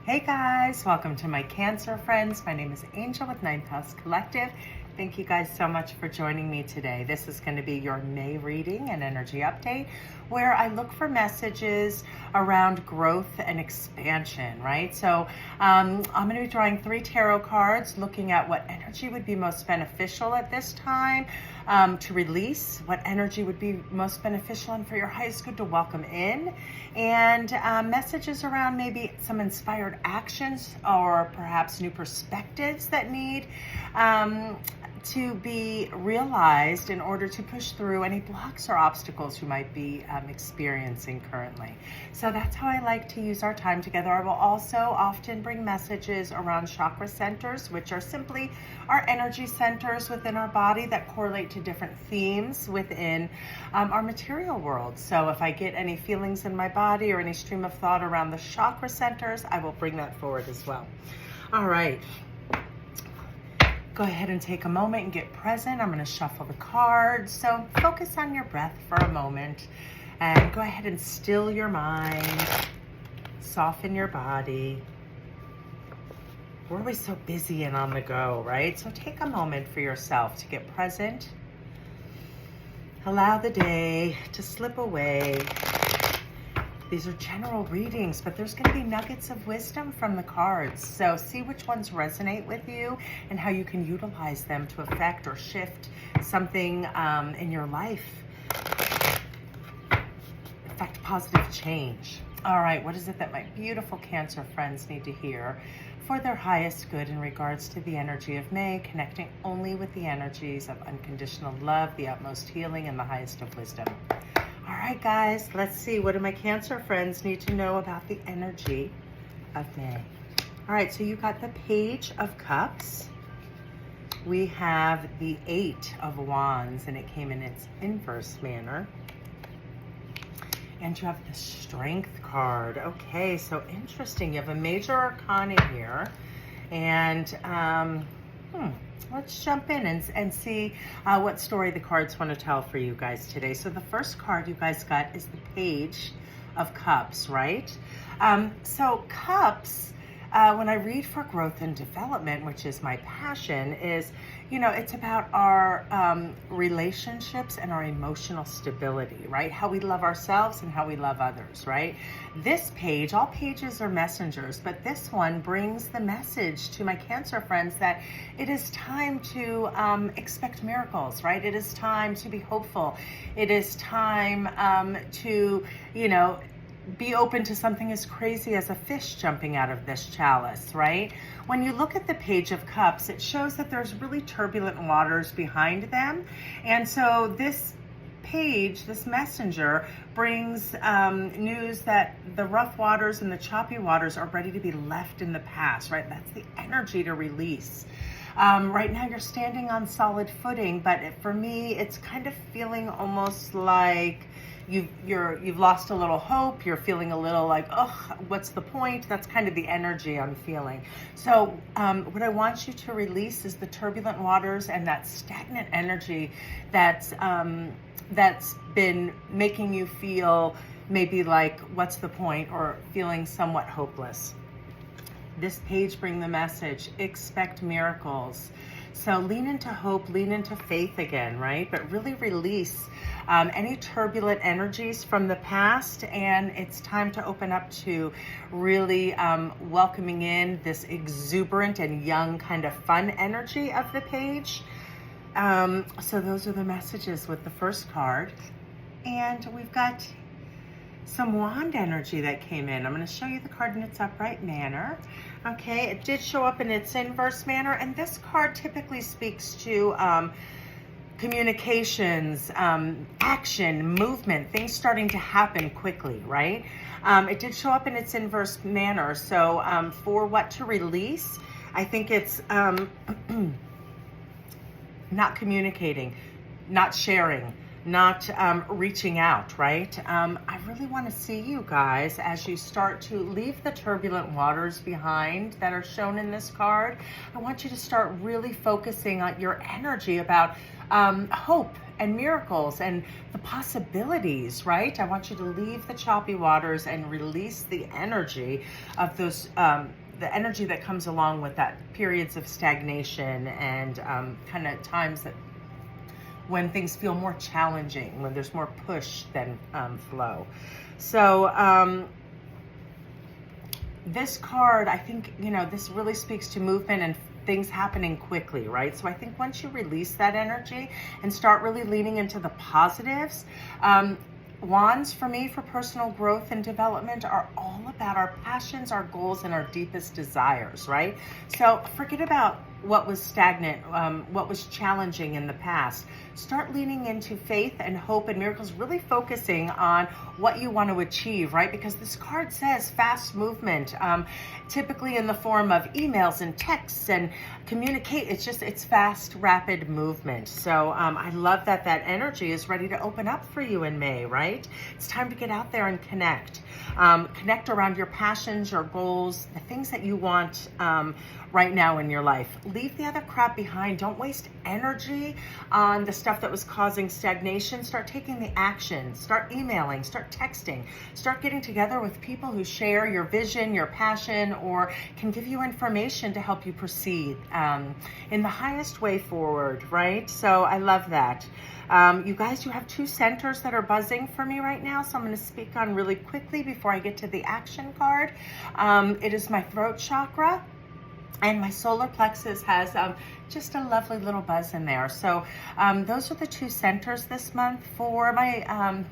Hey guys, welcome to my Cancer friends. My name is Angel with Ninth House Collective. Thank you guys so much for joining me today. This is going to be your May reading and energy update where I look for messages around growth and expansion, right? So I'm going to be drawing 3 tarot cards, looking at what energy would be most beneficial at this time to release, what energy would be most beneficial and for your highest good to welcome in, and messages around maybe some inspired actions or perhaps new perspectives that need to be realized in order to push through any blocks or obstacles you might be experiencing currently. So that's how I like to use our time together. I will also often bring messages around chakra centers, which are simply our energy centers within our body that correlate to different themes within our material world. So if I get any feelings in my body or any stream of thought around the chakra centers, I will bring that forward as well. All right. Go ahead and take a moment and get present. I'm going to shuffle the cards. So focus on your breath for a moment and go ahead and still your mind, soften your body. We're always so busy and on the go, right? So take a moment for yourself to get present. Allow the day to slip away. These are general readings, but there's going to be nuggets of wisdom from the cards. So see which ones resonate with you and how you can utilize them to affect or shift something in your life. Affect positive change. All right, what is it that my beautiful Cancer friends need to hear for their highest good in regards to the energy of May, connecting only with the energies of unconditional love, the utmost healing, and the highest of wisdom? All right, guys, let's see. What do my Cancer friends need to know about the energy of May? All right, so you got the Page of Cups. We have the 8 of Wands, and it came in its inverse manner. And you have the Strength card. Okay, so interesting. You have a major arcana here. And let's jump in and see what story the cards want to tell for you guys today. So the first card you guys got is the Page of Cups, right? So Cups, when I read for growth and development, which is my passion, is, you know, it's about our relationships and our emotional stability, right? How we love ourselves and how we love others, right? This page, all pages are messengers, but this one brings the message to my Cancer friends that it is time to expect miracles, right? It is time to be hopeful. It is time to, you know, be open to something as crazy as a fish jumping out of this chalice, right? When you look at the Page of Cups, it shows that there's really turbulent waters behind them. And so this page, this messenger, brings news that the rough waters and the choppy waters are ready to be left in the past, right? That's the energy to release. Right now you're standing on solid footing, but for me, it's kind of feeling almost like you've lost a little hope. You're feeling a little like, oh, what's the point? That's kind of the energy I'm feeling. So what I want you to release is the turbulent waters and that stagnant energy that's been making you feel maybe like, what's the point, or feeling somewhat hopeless. This page brings the message, expect miracles. So lean into hope, lean into faith again, right? But really release any turbulent energies from the past, and it's time to open up to really welcoming in this exuberant and young kind of fun energy of the page. So those are the messages with the first card. And we've got some wand energy that came in. I'm going to show you the card in its upright manner. Okay, it did show up in its inverse manner, and this card typically speaks to communications, action, movement, things starting to happen quickly, right? It did show up in its inverse manner. So for what to release, I think it's not communicating, not sharing, not reaching out, right? I really want to see you guys as you start to leave the turbulent waters behind that are shown in this card. I want you to start really focusing on your energy about hope and miracles and the possibilities, right? I want you to leave the choppy waters and release the energy of those, the energy that comes along with that, periods of stagnation and kind of times that when things feel more challenging, when there's more push than flow. So this card, I think, you know, this really speaks to movement and things happening quickly, right? So I think once you release that energy and start really leaning into the positives, wands for me for personal growth and development are all about our passions, our goals, and our deepest desires, right? So forget about what was stagnant, what was challenging in the past. Start leaning into faith and hope and miracles, really focusing on what you want to achieve, right? Because this card says fast movement, typically in the form of emails and texts and communicate. It's fast, rapid movement. So I love that that energy is ready to open up for you in May, right? It's time to get out there and connect. Connect around your passions, your goals, the things that you want right now in your life. Leave the other crap behind. Don't waste energy on the stuff that was causing stagnation. Start taking the action. Start emailing. Start texting. Start getting together with people who share your vision, your passion, or can give you information to help you proceed in the highest way forward, right? So I love that. You guys, you have 2 centers that are buzzing for me right now, so I'm going to speak on really quickly before I get to the action card. It is my throat chakra, and my solar plexus has just a lovely little buzz in there. So those are the 2 centers this month for my,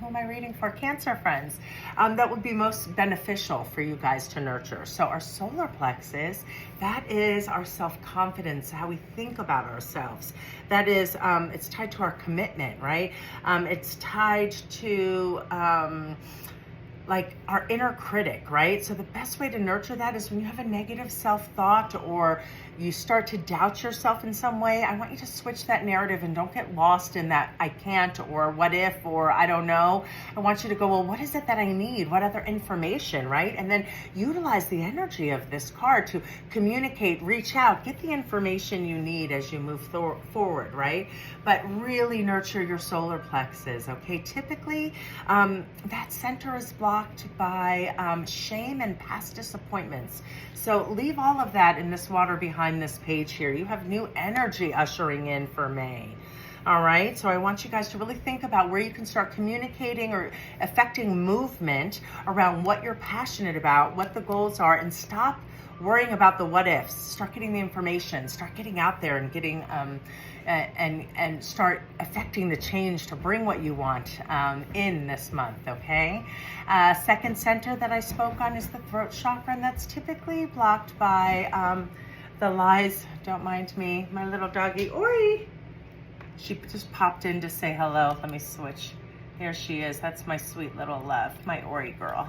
who am I reading for? Cancer friends. That would be most beneficial for you guys to nurture. So our solar plexus, that is our self-confidence, how we think about ourselves. That is, it's tied to our commitment, right? It's tied to, like our inner critic, right? So the best way to nurture that is when you have a negative self-thought or you start to doubt yourself in some way. I want you to switch that narrative and don't get lost in that I can't or what if or I don't know. I want you to go, well, what is it that I need? What other information, right? And then utilize the energy of this card to communicate, reach out, get the information you need as you move forward, right? But really nurture your solar plexus, okay? Typically, that center is blocked by shame and past disappointments. So leave all of that in this water behind this page here. You have new energy ushering in for May. All right, so I want you guys to really think about where you can start communicating or affecting movement around what you're passionate about, what the goals are, and stop worrying about the what ifs. Start getting the information, start getting out there and getting and start affecting the change to bring what you want in this month, okay? Second center that I spoke on is the throat chakra, and that's typically blocked by the lies. Don't mind me, my little doggy Ori. She just popped in to say hello. Let me switch. Here she is. That's my sweet little love, my Ori girl.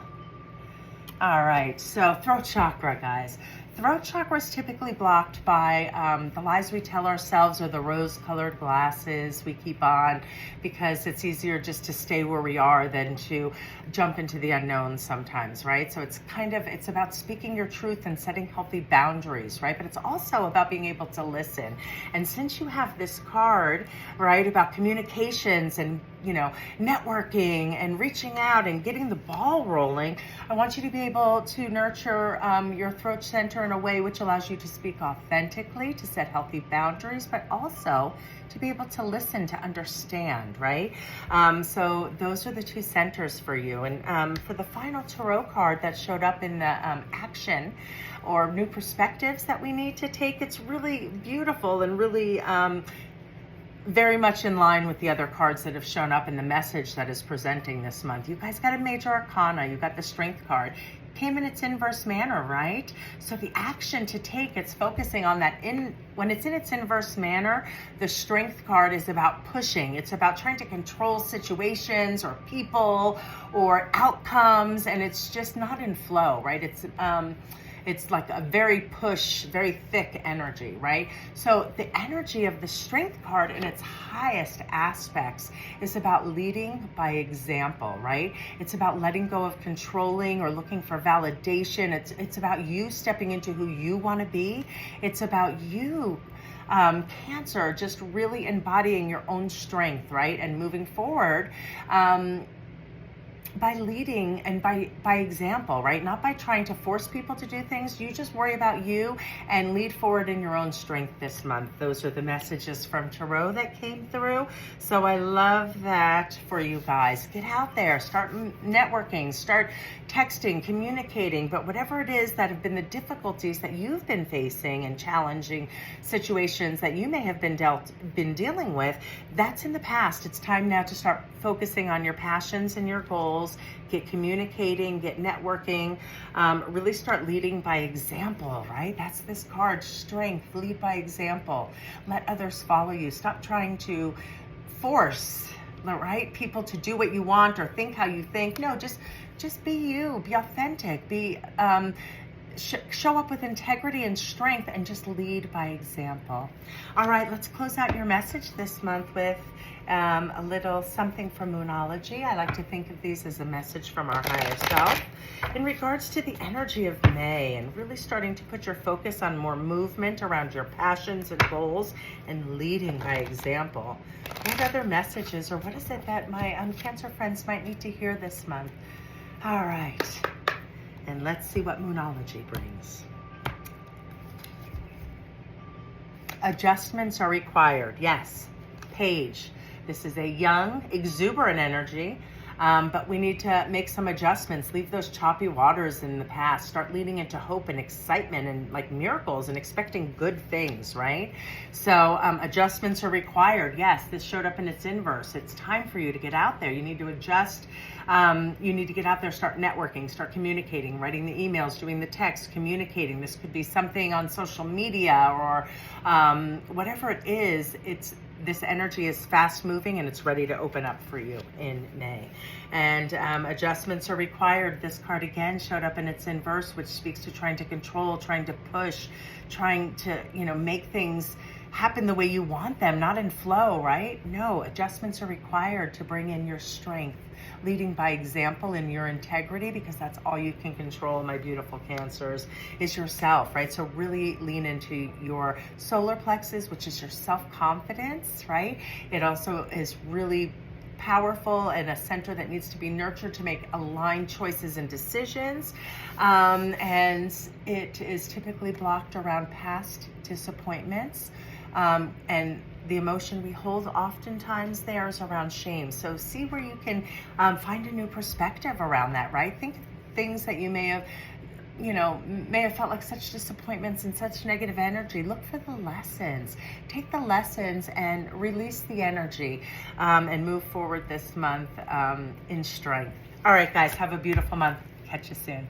All right, so throat chakra, guys. Throat chakra is typically blocked by the lies we tell ourselves or the rose-colored glasses we keep on, because it's easier just to stay where we are than to jump into the unknown sometimes, right? So it's about speaking your truth and setting healthy boundaries, right? But it's also about being able to listen. And since you have this card, right, about communications and, you know, networking and reaching out and getting the ball rolling, I want you to be able to nurture your throat center in a way which allows you to speak authentically, to set healthy boundaries, but also to be able to listen, to understand, right? So those are the 2 centers for you. And for the final tarot card that showed up in the action or new perspectives that we need to take, it's really beautiful and really very much in line with the other cards that have shown up in the message that is presenting this month. You guys got a major arcana. You got the strength card. Came in its inverse manner, right? So the action to take, it's focusing on that. When it's in its inverse manner, the strength card is about pushing. It's about trying to control situations or people or outcomes, and it's just not in flow, right? it's like a very push, very thick energy, right? So the energy of the Strength card in its highest aspects is about leading by example, right? It's about letting go of controlling or looking for validation. It's about you stepping into who you want to be. It's about you, Cancer, just really embodying your own strength, right? And moving forward, by leading and by example, right? Not by trying to force people to do things. You just worry about you and lead forward in your own strength this month. Those are the messages from Tarot that came through. So I love that for you guys. Get out there, start networking, start texting, communicating, but whatever it is that have been the difficulties that you've been facing and challenging situations that you may have been dealing with, that's in the past. It's time now to start focusing on your passions and your goals. Get communicating, get networking, really start leading by example, right? That's this card, Strength, lead by example. Let others follow you. Stop trying to force, right, people to do what you want or think how you think. No, just be you, be authentic, show up with integrity and strength, and just lead by example. All right, let's close out your message this month with a little something from Moonology. I like to think of these as a message from our higher self in regards to the energy of May and really starting to put your focus on more movement around your passions and goals and leading by example. What other messages, or what is it that my Cancer friends might need to hear this month? All right. And let's see what Moonology brings. Adjustments are required. Yes. Page. This is a young, exuberant energy, but we need to make some adjustments. Leave those choppy waters in the past. Start leading into hope and excitement and like miracles and expecting good things, right? So adjustments are required. Yes, this showed up in its inverse. It's time for you to get out there. You need to adjust. You need to get out there, start networking, start communicating, writing the emails, doing the texts, communicating. This could be something on social media or whatever it is. This energy is fast moving and it's ready to open up for you in May. And adjustments are required. This card again showed up in its inverse, which speaks to trying to control, trying to push, trying to, make things happen the way you want them, not in flow, right? No, adjustments are required to bring in your strength, leading by example in your integrity, because that's all you can control, my beautiful Cancers, is yourself, right? So really lean into your solar plexus, which is your self-confidence, right? It also is really powerful and a center that needs to be nurtured to make aligned choices and decisions. And it is typically blocked around past disappointments. And the emotion we hold oftentimes there is around shame. So see where you can find a new perspective around that, right? Think of things that you may have felt like such disappointments and such negative energy. Look for the lessons. Take the lessons and release the energy and move forward this month in strength. All right, guys, have a beautiful month. Catch you soon.